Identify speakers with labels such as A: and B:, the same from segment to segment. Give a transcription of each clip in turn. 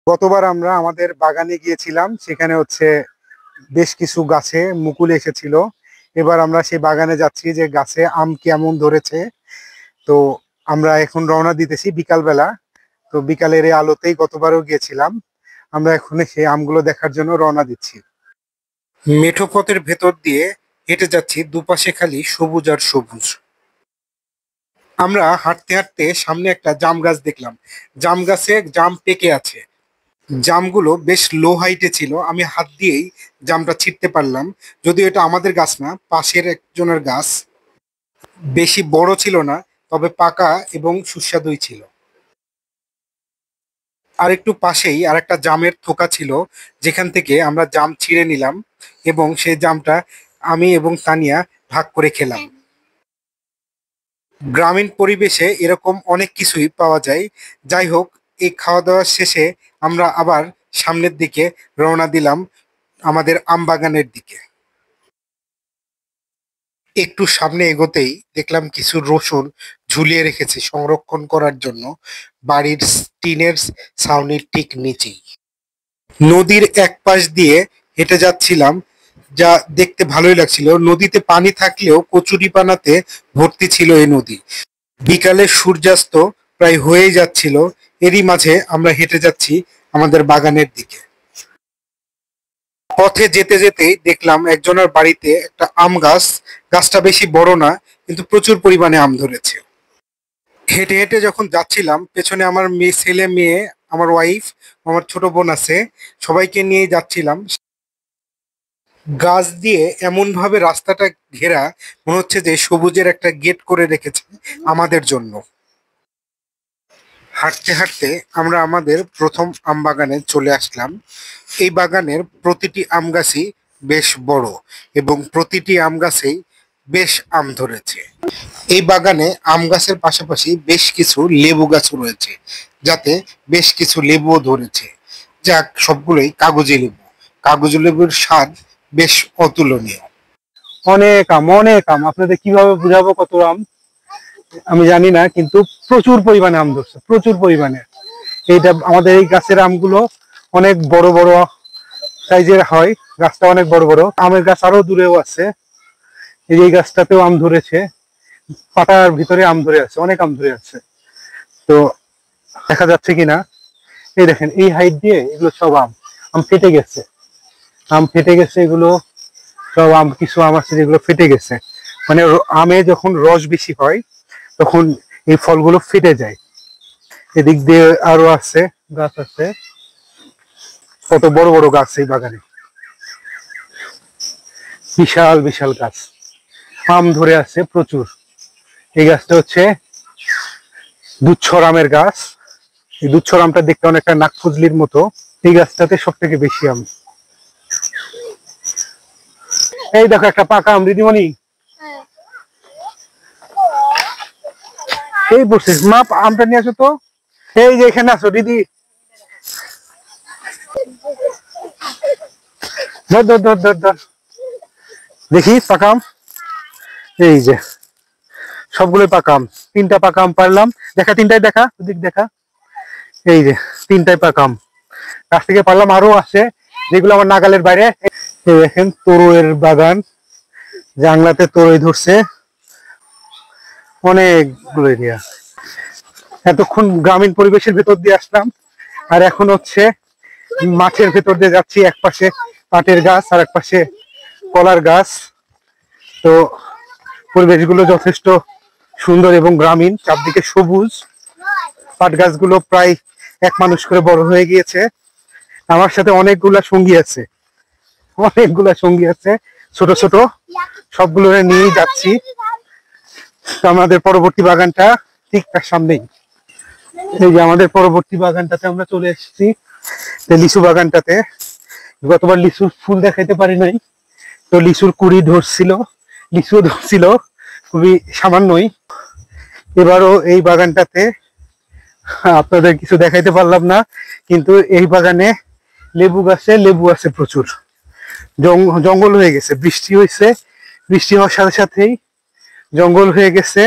A: গতবার আমরা আমাদের বাগানে গিয়েছিলাম, সেখানে হচ্ছে বেশ কিছু গাছে মুকুল এসেছিল। এবার আমরা সেই বাগানে যাচ্ছি যে গাছে আম কেমন ধরেছে। তো আমরা এখন রওনা দিতেছি বিকালবেলা। তো বিকালের এই আলোতেই গতবারও গিয়েছিলাম। আমরা এখন সেই আমগুলো দেখার জন্য রওনা দিচ্ছি। মেঠো পথের ভেতর দিয়ে হেঁটে যাচ্ছি, দুপাশে খালি সবুজ আর সবুজ। আমরা হাঁটতে হাঁটতে সামনে একটা জাম গাছ দেখলাম। জাম গাছে জাম পেকে আছে। জামগুলো বেশ লো হাইটে ছিল, আমি হাত দিয়েই জামটা ছিঁড়তে পারলাম। যদিও এটা আমাদের গাছ না, পাশের একজনের গাছ। বেশি বড় ছিল না, তবে পাকা এবং সুস্বাদুই ছিল। আর একটু পাশেই আর একটা জামের থোকা ছিল, যেখান থেকে আমরা জাম ছিঁড়ে নিলাম এবং সেই জামটা আমি এবং তানিয়া ভাগ করে খেলাম। গ্রামীণ পরিবেশে এরকম অনেক কিছুই পাওয়া যায়। যাই হোক, এই খাওয়া দাওয়ার শেষে আমরা আবার সামনের দিকে রওনা দিলাম, আমাদের আম বাগানের দিকে। একটু সামনে এগোতেই দেখলাম কিছু রসুন ঝুলিয়ে রেখেছে সংরক্ষণ করার জন্য, বাড়ির টিনের ছাউনির ঠিক নিচেই। নদীর এক পাশ দিয়ে হেঁটে যাচ্ছিলাম, যা দেখতে ভালোই লাগছিল। নদীতে পানি থাকলেও কচুরিপানাতে ভর্তি ছিল এই নদী। বিকালে সূর্যাস্ত প্রায় হয়েই যাচ্ছিল। এরই মাঝে আমরা হেঁটে যাচ্ছি আমাদের বাগানের দিকে। পথে যেতে যেতেই দেখলাম একজনের বাড়িতে একটা আম গাছ। গাছটা বেশি বড় না, কিন্তু প্রচুর পরিমাণে আম ধরেছে। হেঁটে হেঁটে যখন যাচ্ছিলাম, পেছনে আমার ছেলে মেয়ে, আমার ওয়াইফ, আমার ছোট বোন আছে, সবাইকে নিয়ে যাচ্ছিলাম। গাছ দিয়ে এমন ভাবে রাস্তাটা ঘেরা, মনে হচ্ছে যে সবুজের একটা গেট করে রেখেছে আমাদের জন্য। হাঁটতে হাঁটতে আমরা আমাদের প্রথম আম বাগানে চলে আসলাম। এই বাগানের প্রতিটি আম গাছই বেশ বড় এবং প্রতিটি আম গাছেই বেশ আম ধরেছে। এই বাগানে আম গাছের পাশাপাশি বেশ কিছু লেবু গাছও রয়েছে, যাতে বেশ কিছু লেবুও ধরেছে। যাক, সবগুলোই কাগজি লেবু। কাগজি লেবুর স্বাদ বেশ অতুলনীয়। অনেক আম, অনেক আম। আপনাদের কিভাবে বুঝাবো কত আম আমি জানি না, কিন্তু প্রচুর পরিমাণে আম ধরছে, প্রচুর পরিমাণে। এইটা আমাদের এই গাছের আমগুলো অনেক বড় বড় সাইজের হয়। গাছটা অনেক বড় বড়। আমের গাছ আরো দূরেও আছে। এই গাছটাতেও আম ধরেছে, পাতার ভিতরে আম ধরে আছে, অনেক আম ধরে আছে। তো দেখা যাচ্ছে কিনা, এই দেখেন, এই হাইট দিয়ে এগুলো সব আম। আম ফেটে গেছে, আম ফেটে গেছে। এগুলো সব আম, কিছু আম আছে যেগুলো ফেটে গেছে। মানে আমে যখন রস বেশি হয় তখন এই ফলগুলো ফেটে যায়। এদিক দিয়ে আরো আছে, গাছ আছে, কত বড় বড় গাছ এই বাগানে, বিশাল বিশাল গাছ। আম ধরে আছে প্রচুর। এই গাছটা হচ্ছে দুচ্ছর আমের গাছ। এই দুচ্ছর আমটা দেখতে অনেকটা নাকফুজলির মতো। এই গাছটাতে সব থেকে বেশি আম। এই দেখো একটা পাকা আম, দিদিমণি। এই বসে মা, আমটা নিয়ে আসো তো। এই যে এখানে আসো দিদি। ধর ধর ধর ধর ধর, দেখি পাকা আম। এই যে সবগুলোই পাকা আম। তিনটা পাকা আম পারলাম। দেখা, তিনটাই দেখা, ওদিক দেখা। এই যে তিনটাই পাকা আম গাছ থেকে পারলাম। আরো আছে যেগুলো আমার নাগালের বাইরে। এই দেখেন তরুয়ের বাগান, জাংলাতে তরুই ধরছে অনেকগুলো এরিয়া। এতক্ষণ গ্রামীণ পরিবেশের ভেতর দিয়ে আসলাম, আর এখন হচ্ছে মাঠের ভেতর দিয়ে যাচ্ছি। এক পাশে পাটের গাছ আর এক পাশে কলার গাছ। তো পরিবেশগুলো যথেষ্ট সুন্দর এবং গ্রামীণ, চারদিকে সবুজ। পাট গাছগুলো প্রায় এক মানুষ করে বড় হয়ে গিয়েছে। আমার সাথে অনেকগুলা সঙ্গী আছে, অনেকগুলা সঙ্গী আছে, ছোট ছোট। সবগুলো নিয়েই যাচ্ছি। আমাদের পরবর্তী বাগানটা ঠিক তার সামনেই। এই যে আমাদের পরবর্তী বাগানটাতে আমরা চলে এসেছি, লিচু বাগানটাতে। গতবার লিচুর ফুল দেখাইতে পারি নাই, তো লিচুর কুড়ি ধরছিল, লিচুও ধরছিল, খুবই সামান্যই। এবারও এই বাগানটাতে আপনাদের কিছু দেখাইতে পারলাম না, কিন্তু এই বাগানে লেবু গাছে লেবু আছে প্রচুর। জঙ্গল হয়ে গেছে, বৃষ্টি হয়েছে, বৃষ্টি হওয়ার সাথে সাথেই জঙ্গল হয়ে গেছে।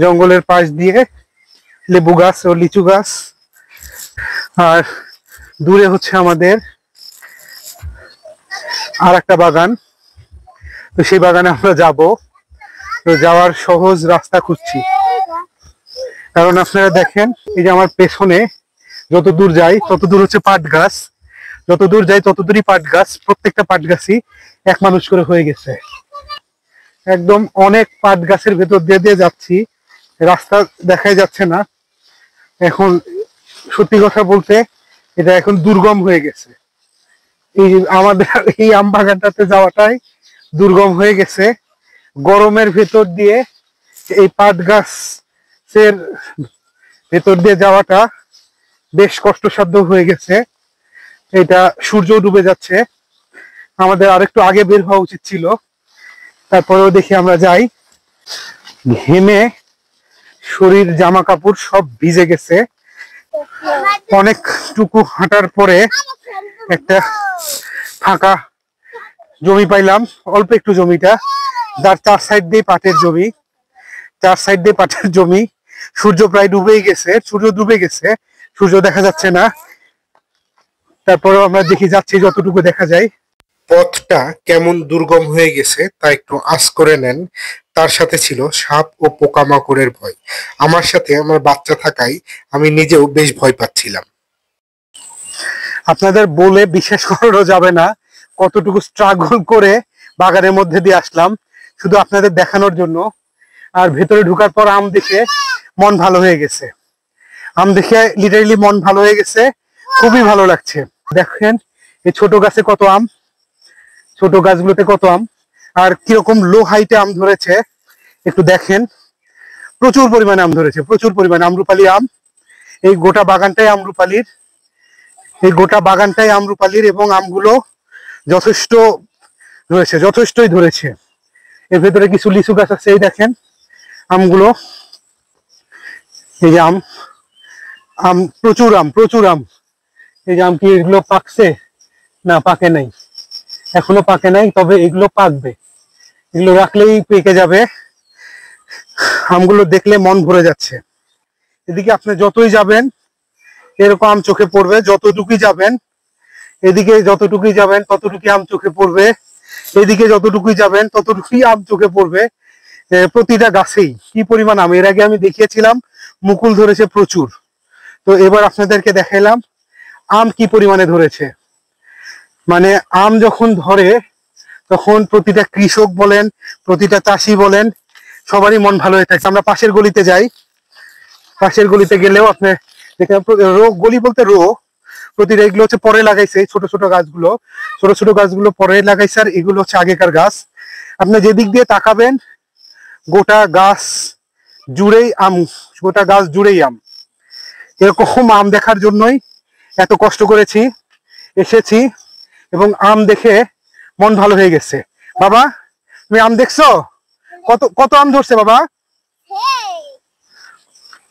A: জঙ্গলের পাশ দিয়ে লেবু গাছ ও লিচু গাছ। আর দূরে হচ্ছে আমাদের আর একটা বাগান। তো সেই বাগানে আমরা যাব। তো যাওয়ার সহজ রাস্তা খুঁজছি, কারণ আপনারা দেখেন এই যে আমার পেছনে যত দূর যাই তত দূর হচ্ছে পাট গাছ, যত দূর যাই তত দূরই পাট গাছ। প্রত্যেকটা পাট গাছই এক মানুষ করে হয়ে গেছে। একদম অনেক পাট গাছের ভেতর দিয়ে দিয়ে যাচ্ছি, রাস্তা দেখাই যাচ্ছে না। এখন সত্যি কথা বলতে এটা এখন দুর্গম হয়ে গেছে। এই আমাদের এই আম বাগানটাতে যাওয়াটাই দুর্গম হয়ে গেছে। গরমের ভেতর দিয়ে এই পাট গাছের ভেতর দিয়ে যাওয়াটা বেশ কষ্টসাধ্য হয়ে গেছে। এটা সূর্য ডুবে যাচ্ছে, আমাদের আরেকটু আগে বের হওয়া উচিত ছিল। তারপরেও দেখি আমরা যাই। ঘেমে শরীর জামা কাপড় সব ভিজে গেছে। অনেকটুকু হাঁটার পরে একটা ফাঁকা জমি পাইলাম, অল্প একটু জমিটা, যার চার সাইড দিয়ে পাটের জমি, চার সাইড দিয়ে পাটের জমি। সূর্য প্রায় ডুবেই গেছে, সূর্য ডুবে গেছে, সূর্য দেখা যাচ্ছে না। তারপরেও আমরা দেখি যাচ্ছি যতটুকু দেখা যায়। পথটা কেমন দুর্গম হয়ে গেছে তা একটু আঁচ করে নেন। তার সাথে ছিল সাপ ও পোকামাকড়ের ভয়। আমার সাথে আমার বাচ্চা থাকায় আমি নিজেও বেশ ভয় পাচ্ছিলাম। আপনাদের বলে বিশ্বাস করানো যাবে না কতটুকু স্ট্রাগল করে বাগানের মধ্যে দিয়ে আসলাম শুধু আপনাদের দেখানোর জন্য। আর ভেতরে ঢোকার পর আম দেখে মন ভালো হয়ে গেছে, আম দেখে লিটারেলি মন ভালো হয়ে গেছে, খুবই ভালো লাগছে। দেখেন এই ছোট গাছে কত আম, ছোট গাছগুলোতে কত আম, আর কিরকম লো হাইটে আম ধরেছে একটু দেখেন। প্রচুর পরিমাণে আম ধরেছে, প্রচুর পরিমাণে আম্রপালি আম। এই গোটা বাগানটাই আম্রপালির, এই গোটা বাগানটাই আম্রপালির, এবং আমগুলো যথেষ্ট ধরেছে, যথেষ্টই ধরেছে। এর ভেতরে কিছু লিচু গাছ আছে, এই দেখেন আমগুলো, এই যে আম, আম প্রচুর আম, প্রচুর আম। এই যে আম কি এগুলো পাকছে? না, পাকে নাই, এখনো পাকে নাই, তবে এগুলো পাকবে, এগুলো রাখলেই পেকে যাবে। আমগুলো দেখলে মন ভরে যাচ্ছে। এদিকে আপনি যতই যাবেন এরকম আম চোখে পড়বে, যতটুকুই যাবেন, এদিকে যতটুকুই যাবেন ততটুকুই আম চোখে পড়বে, এদিকে যতটুকুই যাবেন ততটুকুই আম চোখে পড়বে। প্রতিটা গাছেই কি পরিমাণ আম। এর আগে আমি দেখিয়েছিলাম মুকুল ধরেছে প্রচুর, তো এবার আপনাদেরকে দেখাইলাম আম কি পরিমাণে ধরেছে। মানে আম যখন ধরে তখন প্রতিটা কৃষক বলেন, প্রতিটা চাষি বলেন, সবারই মন ভালো হয়ে থাকে। আমরা পাশের গলিতে যাই, পাশের গলিতে গেলেও আপনি দেখেন, গলি বলতে প্রতিটা এগুলো হচ্ছে পরে লাগাইছে, ছোট ছোট গাছগুলো, ছোট ছোট গাছগুলো পরে লাগাইছে, আর এগুলো হচ্ছে আগেকার গাছ। আপনি যেদিক দিয়ে তাকাবেন গোটা গাছ জুড়েই আম, গোটা গাছ জুড়েই আম। এরকম আম দেখার জন্যই এত কষ্ট করেছি, এসেছি, এবং আম দেখে মন ভালো হয়ে গেছে। বাবা তুমি আম দেখছো? কত কত আম ধরছে বাবা?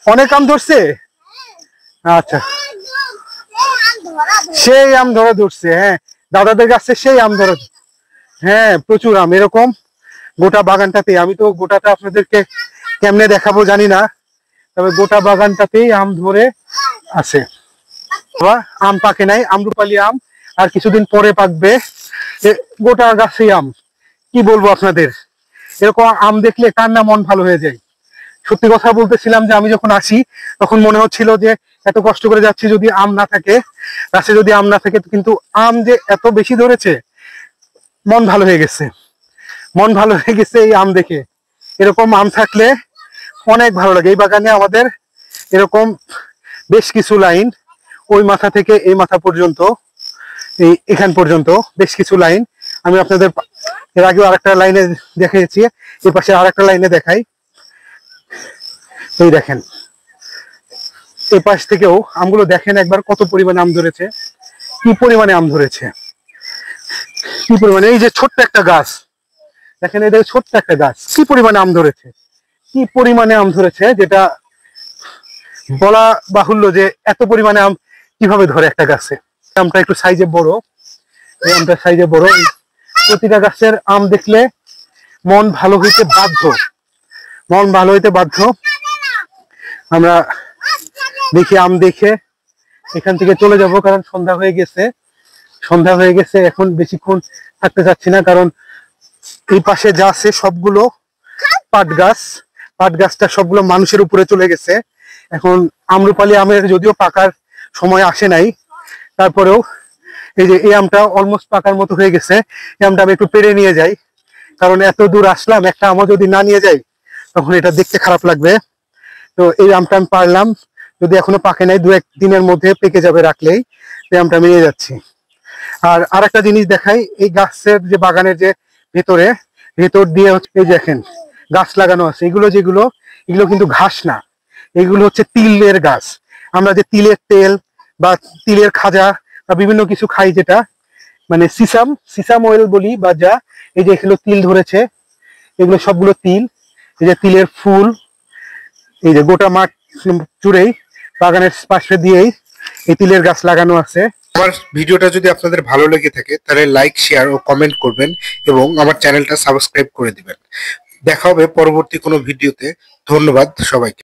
A: অনেক আম ধরছে। আচ্ছা, সেই আম ধরা ধরছে, হ্যাঁ দাদাদের কাছে সেই আম ধরা। হ্যাঁ প্রচুর আম, এরকম গোটা বাগানটাতে। আমি তো গোটাটা আপনাদেরকে কেমনে দেখাবো জানি না, তবে গোটা বাগানটাতেই আম ধরে আছে। আম পাকে নাই, আম্রপালি আম, আর কিছুদিন পরে পাকবে। গোটা গাছে আম, কি বলবো আপনাদের, এরকম আম দেখলে কার না মন ভালো হয়ে যায়। সত্যি কথা বলতেছিলাম যে আমি যখন আসি তখন মনে হচ্ছিল যে এত কষ্ট করে যাচ্ছি, যদি আম না থাকে গাছে, যদি আম না থাকে, কিন্তু আম যে এত বেশি ধরেছে, মন ভালো হয়ে গেছে, মন ভালো হয়ে গেছে এই আম দেখে। এরকম আম থাকলে অনেক ভালো লাগে। এই বাগানে আমাদের এরকম বেশ কিছু লাইন, ওই মাথা থেকে এই মাথা পর্যন্ত, এই এখান পর্যন্ত বেশ কিছু লাইন। আমি আপনাদের এর আগেও আরেকটা লাইনে দেখিয়েছি, এই পাশে আরেকটা লাইনে দেখাই। এই দেখেন এই পাশ থেকেও আমগুলো দেখেন একবার, কত পরিমাণে আম ধরেছে, কি পরিমাণে আম ধরেছে, কি পরিমাণে। এই যে ছোট্ট একটা গাছ দেখেন, এই ছোট্ট একটা গাছ কি পরিমাণে আম ধরেছে, কি পরিমাণে আম ধরেছে, যেটা বলা বাহুল্য যে এত পরিমাণে আম কিভাবে ধরে একটা গাছে। আমটা একটু সাইজে বড়, এই আমটা সাইজে বড়। প্রতিটা গাছের আম দেখলে মন ভালো হইতে বাধ্য, মন ভালো হইতে বাধ্য। আমরা দেখি আম দেখে
B: এখান থেকে চলে যাব, কারণ সন্ধ্যা হয়ে গেছে। এখন বেশিক্ষণ থাকতে চাচ্ছি না, কারণ এই পাশে যা আছে সবগুলো পাট গাছটা সবগুলো মানুষের উপরে চলে গেছে। এখন আম্রপালি আমের যদিও পাকার সময় আসে নাই, তারপরেও এই যে এই আমটা অলমোস্ট পাকার মতো হয়ে গেছে। এই আমটা আমি একটু পেরে নিয়ে যাই, কারণ এত দূর আসলাম, একটা আমও যদি না নিয়ে যাই তখন এটা দেখতে খারাপ লাগবে। তো এই আমটা আমি পারলাম, যদি এখনো পাকে নাই, 2-1 দিনের মধ্যে পেকে যাবে রাখলেই। এই আমটা আমি নিয়ে যাচ্ছি। আর আরেকটা জিনিস দেখাই, এই গাছের যে বাগানের যে ভেতর দিয়ে এই দেখেন গাছ লাগানো আছে। এগুলো কিন্তু ঘাস না, এগুলো হচ্ছে তিলের গাছ। আমরা যে তিলের তেল বা তিলের খাজা বা বিভিন্ন কিছু খাই, যেটা মানে সিসাম অয়েল বলি বা যা, এই যে এগুলো তিল ধরেছে, এগুলো সবগুলো তিল। এই যে তিলের ফুল, এই যে গোটা মাঠ জুড়েই বাগানের পাশে দিয়েই এই তিলের গাছ লাগানো আছে।
A: আমার ভিডিওটা যদি আপনাদের ভালো লেগে থাকে তাহলে লাইক, শেয়ার ও কমেন্ট করবেন এবং আমার চ্যানেলটা সাবস্ক্রাইব করে দিবেন। দেখা হবে পরবর্তী কোনো ভিডিওতে। ধন্যবাদ সবাইকে।